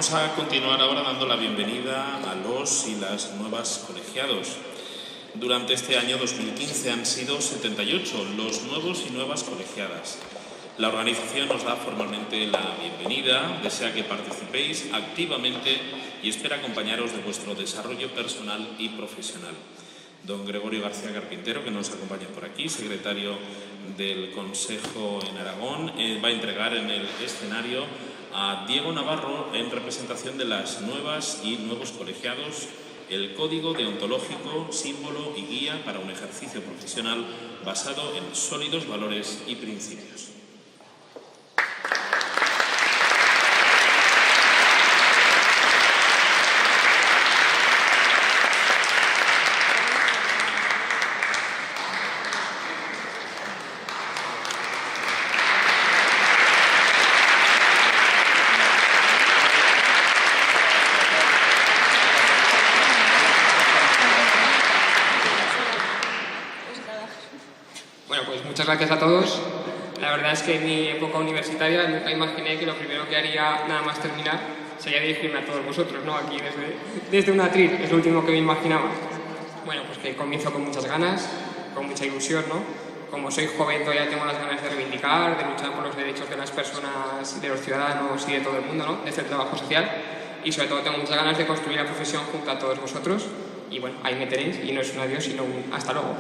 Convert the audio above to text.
Vamos a continuar ahora dando la bienvenida a los y las nuevas colegiados. Durante este año 2015 han sido 78 los nuevos y nuevas colegiadas. La organización os da formalmente la bienvenida, desea que participéis activamente y espera acompañaros de vuestro desarrollo personal y profesional. Don Gregorio García Carpintero, que nos acompaña por aquí, secretario del Consejo en Aragón, va a entregar en el escenario a Diego Navarro, en representación de las nuevas y nuevos colegiados, el código deontológico, símbolo y guía para un ejercicio profesional basado en sólidos valores y principios. Bueno, pues muchas gracias a todos. La verdad es que en mi época universitaria nunca imaginé que lo primero que haría nada más terminar sería dirigirme a todos vosotros, ¿no? Aquí desde un atril, es lo último que me imaginaba. Bueno, pues que comienzo con muchas ganas, con mucha ilusión, ¿no? Como soy joven todavía tengo las ganas de reivindicar, de luchar por los derechos de las personas, de los ciudadanos y de todo el mundo, ¿no? Desde el trabajo social. Y sobre todo tengo muchas ganas de construir la profesión junto a todos vosotros. Y bueno, ahí me tenéis, y no es un adiós, sino un hasta luego.